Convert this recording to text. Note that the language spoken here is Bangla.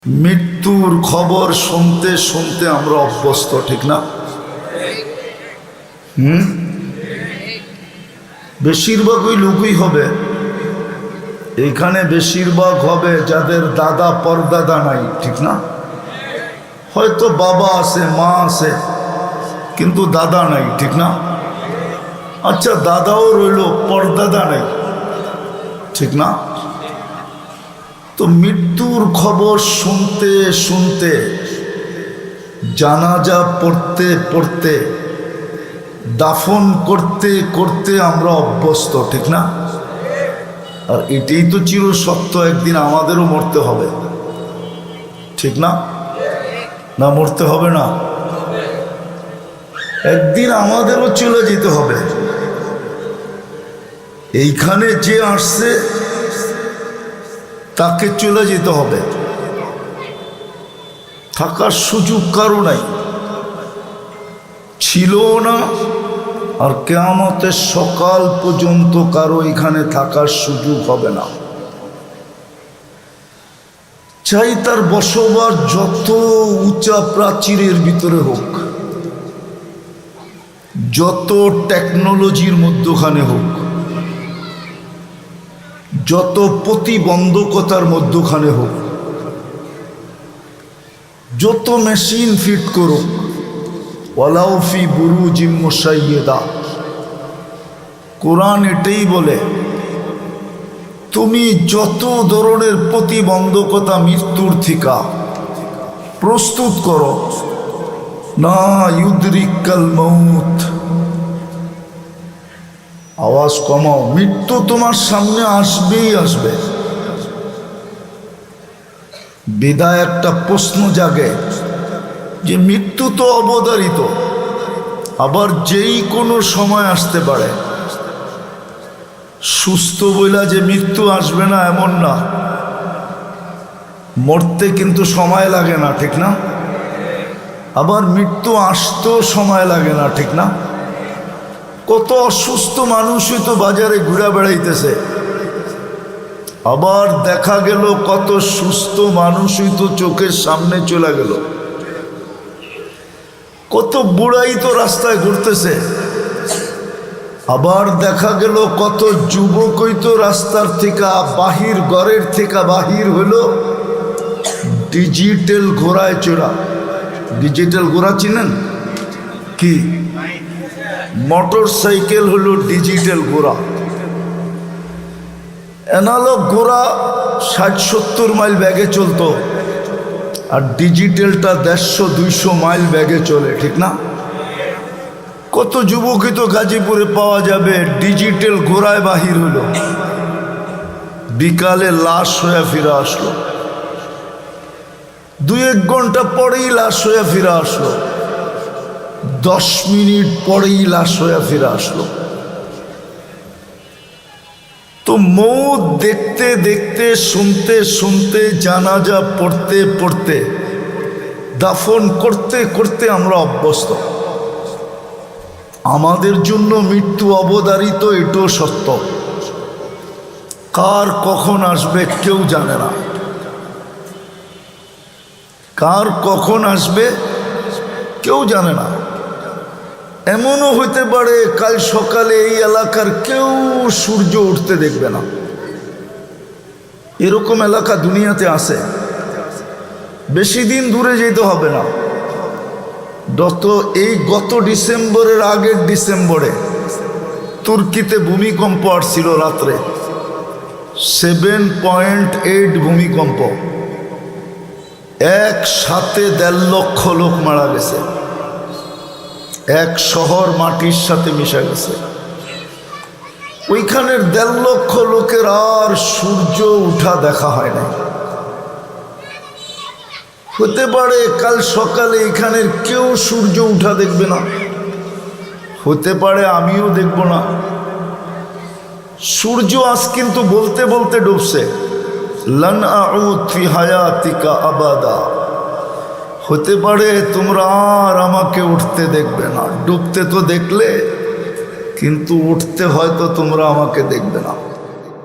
মৃত্যুর খবর শুনতে শুনতে আমরা অভ্যস্ত, ঠিক না? বেশিরভাগই লোকই হবে এখানে, বেশিরভাগ হবে যাদের দাদা পরদাদা নাই, ঠিক না? হয়তো বাবা আছে, মা আছে, কিন্তু দাদা নাই, ঠিক না? আচ্ছা, দাদাও রইল, পরদাদা নাই, ঠিক না? তো মৃত্যুর খবর শুনতে শুনতে, জানাজা পড়তে পড়তে, দাফন করতে করতে আমরা অভ্যস্ত, ঠিক না? আর এটাই তো চির সত্য, একদিন আমাদেরও মরতে হবে, ঠিক না? না মরতে হবে না? একদিন আমাদেরও চলে যেতে হবে। এইখানে যে আসছে তাকে চলে যেতে হবে, থাকার সুযোগ কারো নাই, ছিল না, আর কিয়ামতের সকাল পর্যন্ত কারো এখানে থাকার সুযোগ হবে না। চাই তার বসবাস যত উঁচা প্রাচীরের ভিতরে হোক, যত টেকনোলজির মধ্যখানে হোক, যত প্রতিবন্ধকতার মধ্যখানে হোক, যত মেশিন ফিট করুক, ওয়ালাউ ফি বুরুজিম মুশাইয়্যিদা, কোরআন এটাই বলে, তুমি যত ধরনের প্রতিবন্ধকতা মৃত্যুর থেকে প্রস্তুত করো, না ইউদরিকাল মউত, আওয়াজ কমাও, মৃত্যু তোমার সামনে আসবেই আসবে। বিদায় একটা প্রশ্ন জাগে যে মৃত্যু তো অবধারিত, আবার যেই কোনো সময় আসতে পারে। সুস্থ বইলা যে মৃত্যু আসবে না এমন না, মরতে কিন্তু সময় লাগে না, ঠিক না? আবার মৃত্যু আসতেও সময় লাগে না, ঠিক না? কত অসুস্থ মানুষই তো বাজারে ঘুরে বেড়াইতেছে, আবার দেখা গেল কত সুস্থ মানুষই তো চোখের সামনে চলে গেল। কত বুড়াই তো রাস্তায় ঘুরতেছে, আবার দেখা গেল কত যুবকই তো রাস্তার থেকে বাহির, ঘরের থেকে বাহির হলো ডিজিটাল ঘোড়ায় চড়া। ডিজিটাল ঘোড়া চিনেন কি? মোটর সাইকেল হলো ডিজিটাল ঘোড়া। অ্যানালগ ঘোড়া 60-70 মাইল ব্যাগে চলতো, আর ডিজিটালটা 150-200 মাইল ব্যাগে চলে, ঠিক না? কত যুবকই তো গাজীপুরে পাওয়া যাবে ডিজিটাল ঘোড়ায় বাহির হলো, বিকালে লাশ হয়ে ফিরে আসলো, 2-1 ঘন্টা পরেই লাশ হয়ে ফিরে আসলো, 10 মিনিট পরেই লাশ হয়ে ফিরে আসলো। তো মৌত দেখতে দেখতে, শুনতে শুনতে, জানাজা পড়তে পড়তে, দাফন করতে করতে আমরা অভ্যস্ত। আমাদের জন্য মৃত্যু অবধারিত, এটাও সত্য। কার কখন আসবে কেউ জানে না, কার কখন আসবে কেউ জানে না। এমনও হইতে পারে কাল সকালে এই এলাকার কেউ সূর্য উঠতে দেখবে না, এরকম এলাকা দুনিয়াতে আছে। বেশি দিন দূরে যেতে হবে না, গত ডিসেম্বরের আগের ডিসেম্বরে তুর্কিতে ভূমিকম্প আসছিল রাত্রে, 7.8 ভূমিকম্প, একসাথে 1.5 লক্ষ লোক মারা গেছে, এক শহর মাটির সাথে মিশে গেছে। ওইখানের 1.5 লক্ষ লোকের আর সূর্য উঠা দেখা হয় না। হতে পারে কাল সকালে এখানের কেউ সূর্য উঠা দেখবে না, হতে পারে আমিও দেখব না। সূর্য আজ কিন্তু বলতে বলতে ডুবছে, লান আউদ ফি হায়াতিকা আবাদা, হতে পারে তোমরা আর আমাকে উঠতে দেখবে না। ডুবতে তো দেখলে, কিন্তু উঠতে হয়তো তোমরা আমাকে দেখবে না।